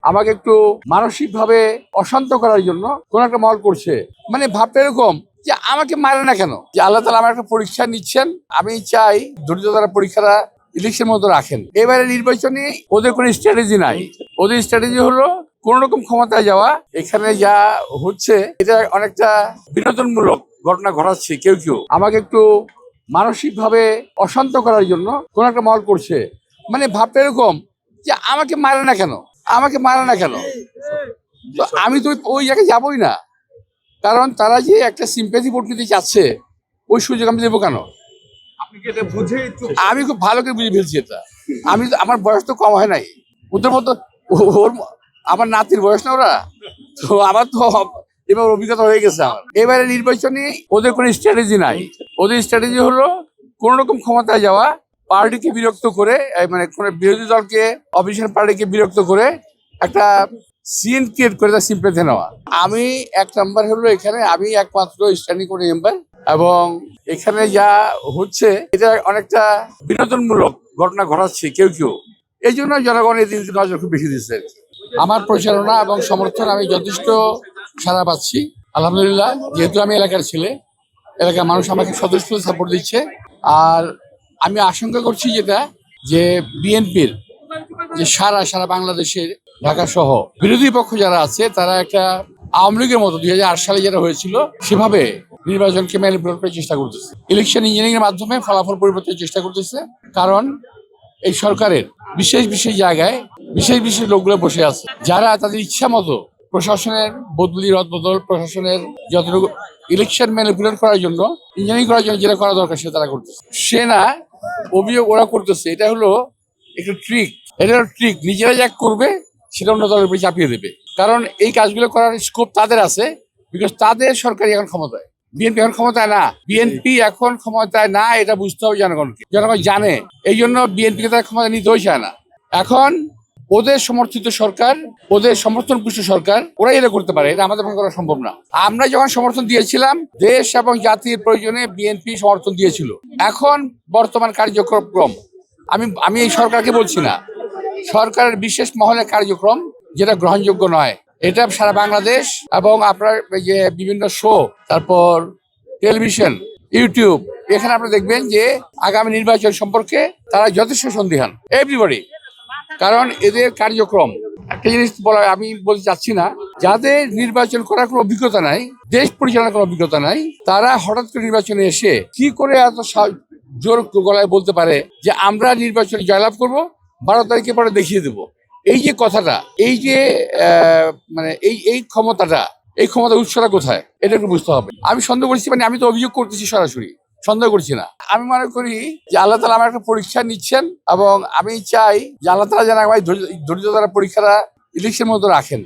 আমাকে একটু মানসিকভাবে অশান্ত করার জন্য কোন একটা মহল করছে। মানে ভাবটা এরকম যে আমাকে মারে না কেন, যে আল্লাহ তাআলা আমার একটা পরীক্ষা নিচ্ছেন, আমি চাই ধৈর্য ধরা পরীক্ষাটা ইলেকশন মতো রাখেন। এবারে নির্বাচনে ওদের কোনো স্ট্র্যাটেজি নাই। ওদের স্ট্র্যাটেজি হলো কোন রকম ক্ষমতায় যাওয়া। এখানে যা হচ্ছে এটা অনেকটা বিনোদনমূলক ঘটনা ঘটাচ্ছে কেউ কেউ। আমাকে একটু মানসিকভাবে অশান্ত করার জন্য কোন একটা মহল করছে। মানে ভাবটা এরকম যে আমাকে মারে না কেন, আমাকে মারে না কেন। তো আমি তো ওই জায়গায় যাবোই না, কারণ তারা যে একটা সিম্প্যাথি ভোট নিতে চাচ্ছে, ওই সুযোগ আমি দেবো কেন? আমি খুব ভালো করে বুঝে ফেলছি এটা। আমার বয়স তো কম হয় নাই ওদের মতো। ওর আমার নাতির বয়স না ওরা, তো আমার তো এবার অভিজ্ঞতা হয়ে গেছে আমার। এবারে নির্বাচনে ওদের কোনো স্ট্র্যাটেজি নাই। ওদের স্ট্র্যাটেজি হলো কোন রকম ক্ষমতায় যাওয়া, পার্টিকে বিরক্ত করে, মানে কোন বিরোধী দলকে, অপোজিশন পার্টিকে বিরক্ত করে একটা সিন ক্রিয়েট করে তার সিম্পেথি নেওয়া। আমি এক নাম্বার হলো এখানে, আমি একমাত্র স্ট্যান্ডিং করে মেম্বার, এবং এখানে যা হচ্ছে এটা অনেকটা বিনোদনমূলক ঘটনা ঘটাচ্ছে কেউ কেউ। এই জন্য জনগণ এই দিন নজর খুব বেশি দিচ্ছে। আমার প্রচারণা এবং সমর্থন আমি যথেষ্ট সাড়া পাচ্ছি আলহামদুলিল্লাহ, যেহেতু আমি এলাকার ছেলে। এলাকার মানুষ আমাকে সদস্য সাপোর্ট দিচ্ছে। আর আমি আশঙ্কা করছি যেটা, যে বিএনপির যে সারা বাংলাদেশের ঢাকা সহ বিরোধী পক্ষ যারা আছে, তারা একটা আওয়ামী লীগের মতো 2008 সালে যেটা হয়েছিল সেভাবে নির্বাচনকে ম্যানিপুলেট করার চেষ্টা করতেছে। ইলেকশন ইঞ্জিনিয়ারিং এর মাধ্যমে ফলাফল পরিবর্তনের চেষ্টা করতেছে। কারণ এই সরকারের বিশেষ জায়গায় বিশেষ লোকগুলো বসে আছে, যারা তাদের ইচ্ছা মতো প্রশাসনের বদলি রদবদল, প্রশাসনের যতটুকু ইলেকশন ম্যানিপুলেট করার জন্য, ইঞ্জিনিয়ারিং করার জন্য যেটা করা দরকার সেটা তারা করতেছে। সে না, অভিযোগ ওরা করতেছে এটা হলো একটু ট্রিক। এটা হলো ট্রিক, নিজেরা যা করবে সেটা অন্য দলের উপরে চাপিয়ে দেবে। কারণ এই কাজগুলো করার স্কোপ তাদের আছে, বিকজ তাদের সরকারি এখন ক্ষমতায়। বিএনপি এখন ক্ষমতায় না, বিএনপি এখন ক্ষমতায় না, এটা বুঝতে হবে জনগণকে। জনগণ জানে, এই জন্য বিএনপিকে তারা ক্ষমতা নিতেও চায় না। এখন ওদের সমর্থিত সরকার, ওদের সমর্থন পুষ্ট সরকার, ওরাই এটা করতে পারে, এটা আমাদের পক্ষে করা সম্ভব না। আমরা যখন সমর্থন দিয়েছিলাম, দেশ এবং জাতির প্রয়োজনে বিএনপি সমর্থন দিয়েছিল। এখন বর্তমান কার্যক্রম, আমি এই সরকারকে বলছি না, সরকারের বিশেষ মহলের কার্যক্রম যেটা গ্রহণযোগ্য নয়। এটা সারা বাংলাদেশ এবং আপনার যে বিভিন্ন শো, তারপর টেলিভিশন, ইউটিউব, এখানে আপনারা দেখবেন যে আগামী নির্বাচন সম্পর্কে তারা যথেষ্ট সন্দিহান, এভরিবডি। কারণ এদের কার্যক্রম, একটা জিনিস বলা আমি বলতে চাচ্ছি না, যাদের নির্বাচন করার কোনো অভিজ্ঞতা নাই, দেশ পরিচালনার কোনো অভিজ্ঞতা নাই, তারা হঠাৎ করে নির্বাচনে এসে কি করে এত জোর গলায় বলতে পারে যে আমরা নির্বাচনে জয়লাভ করব, 12 তারিখে পরে দেখিয়ে দেব। এই যে কথাটা, এই যে মানে এই ক্ষমতাটা, এই ক্ষমতার উৎসটা কোথায়, এটা একটু বুঝতে হবে। আমি সন্দেহ করছি, মানে আমি তো অভিযোগ করতেছি, সরাসরি সন্দেহ করছি না। আমি মনে করি যে আল্লাহ তাআলা আমার একটা পরীক্ষা নিচ্ছেন, এবং আমি চাই যে আল্লাহ তাআলা যেন আমায় ধৈর্য ধরা পরীক্ষাটা ইলেকশন মতো রাখেন।